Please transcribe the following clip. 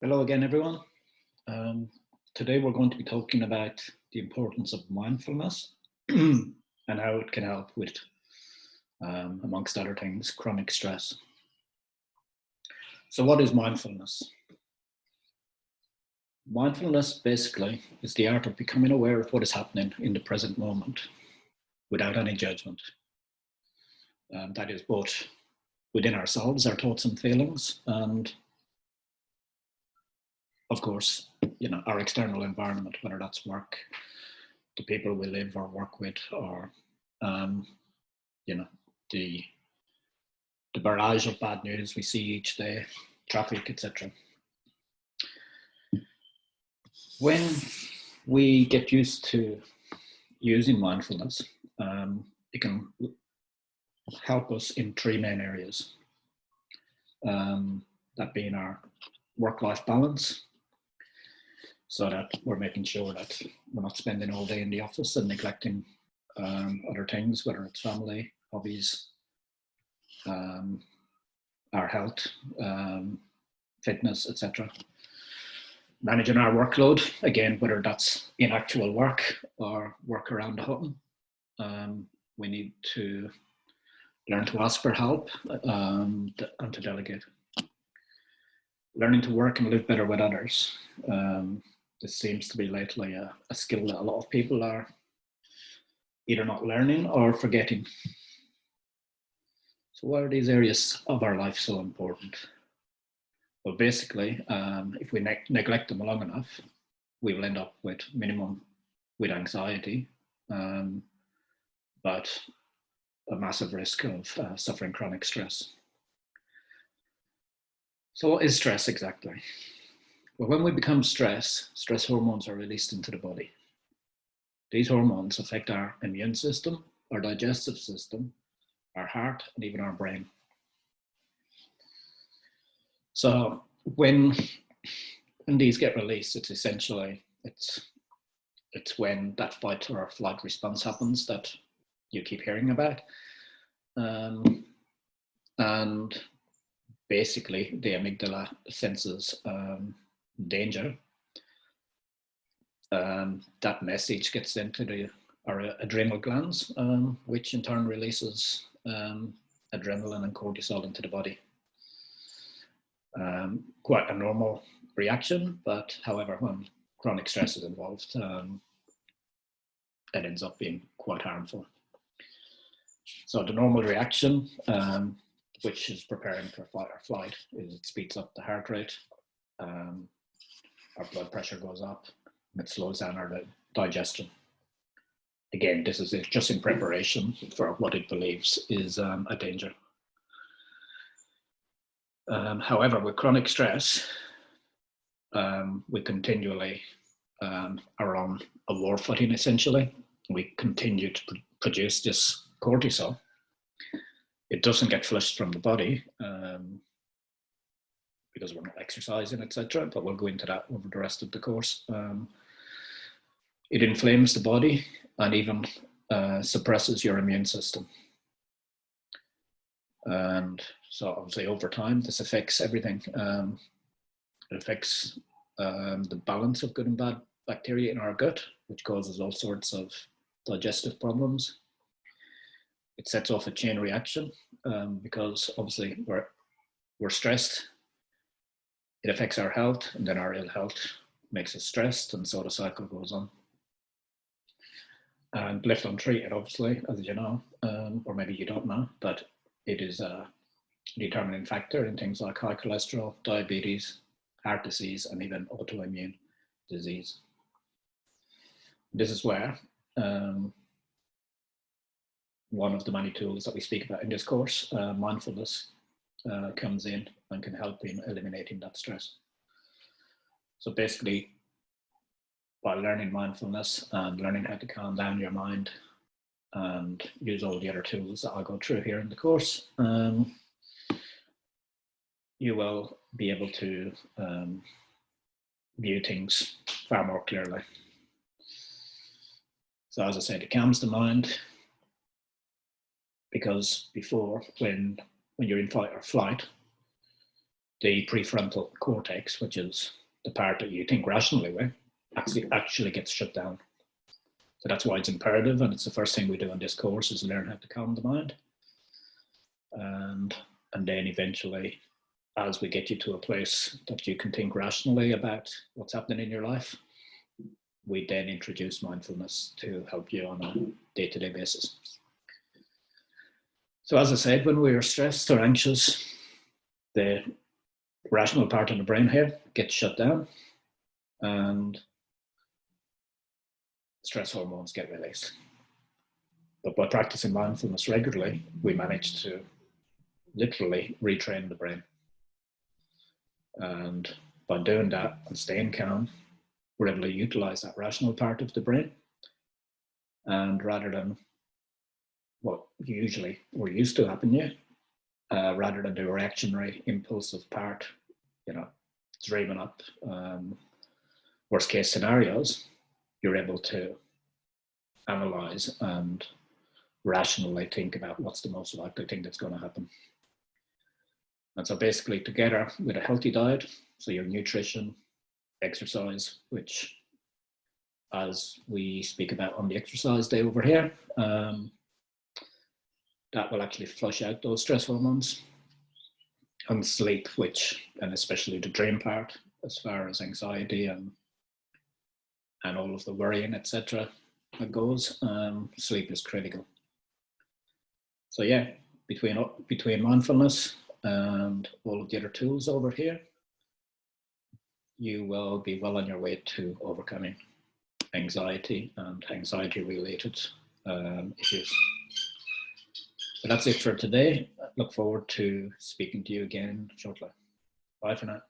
Hello again, everyone. Um, Today we're going to be talking about the importance of mindfulness and how it can help with, amongst other things, chronic stress. So what is mindfulness? Mindfulness basically is the art of becoming aware of what is happening in the present moment without any judgment. That is both within ourselves, our thoughts and feelings, and of course, our external environment, whether that's work, the people we live or work with, or the barrage of bad news we see each day, traffic, etc. When we get used to using mindfulness, it can help us in three main areas. That being our work-life balance, so that we're making sure that we're not spending all day in the office and neglecting other things, whether it's family, hobbies, our health, fitness, etc. Managing our workload, again, whether that's in actual work or work around the home. We need to learn to ask for help and to delegate. Learning to work and live better with others. This seems to be lately a skill that a lot of people are either not learning or forgetting. So why are these areas of our life so important? Well, basically, if we neglect them long enough, we will end up with anxiety, but a massive risk of suffering chronic stress. So what is stress exactly? Well, when we become stress hormones are released into the body. These hormones affect our immune system, our digestive system, our heart, and even our brain. So when these get released, it's essentially, it's when that fight or flight response happens that you keep hearing about. And basically the amygdala senses danger. That message gets sent to our adrenal glands, which in turn releases adrenaline and cortisol into the body. Quite a normal reaction, but however, when chronic stress is involved, it ends up being quite harmful. So the normal reaction, which is preparing for fight or flight, is it speeds up the heart rate, our blood pressure goes up, and it slows down our digestion. Again, this is just in preparation for what it believes is a danger. However, with chronic stress, we continually are on a war footing, essentially. We continue to produce this cortisol. It doesn't get flushed from the body because we're not exercising, etc. But we'll go into that over the rest of the course. It inflames the body and even suppresses your immune system. And so obviously over time, this affects everything. It affects the balance of good and bad bacteria in our gut, which causes all sorts of digestive problems. It sets off a chain reaction because obviously we're stressed. It affects our health, and then our ill health makes us stressed, and so the cycle goes on. And left untreated, obviously, as you know, or maybe you don't know, but it is a determining factor in things like high cholesterol, diabetes, heart disease, and even autoimmune disease. This is where one of the many tools that we speak about in this course, mindfulness, comes in and can help in eliminating that stress. So basically, by learning mindfulness and learning how to calm down your mind and use all the other tools that I'll go through here in the course, you will be able to view things far more clearly. So as I said, it calms the mind, because before, when you're in fight or flight, the prefrontal cortex, which is the part that you think rationally with, actually gets shut down. So that's why it's imperative, and it's the first thing we do in this course is learn how to calm the mind. And then eventually, as we get you to a place that you can think rationally about what's happening in your life, we then introduce mindfulness to help you on a day-to-day basis. So as I said, when we are stressed or anxious, the rational part of the brain here gets shut down and stress hormones get released. But by practicing mindfulness regularly, we manage to literally retrain the brain. And by doing that and staying calm, we're able to utilize that rational part of the brain. And rather than what usually we're used to happen here, rather than the reactionary, impulsive part, dreaming up worst case scenarios, you're able to analyze and rationally think about what's the most likely thing that's going to happen. And so basically together with a healthy diet, so your nutrition, exercise, which as we speak about on the exercise day over here, that will actually flush out those stress hormones, and sleep, which, and especially the dream part, as far as anxiety and all of the worrying, etc. that goes, sleep is critical. So yeah, between mindfulness and all of the other tools over here, you will be well on your way to overcoming anxiety and anxiety-related issues. So that's it for today. I look forward to speaking to you again shortly. Bye for now.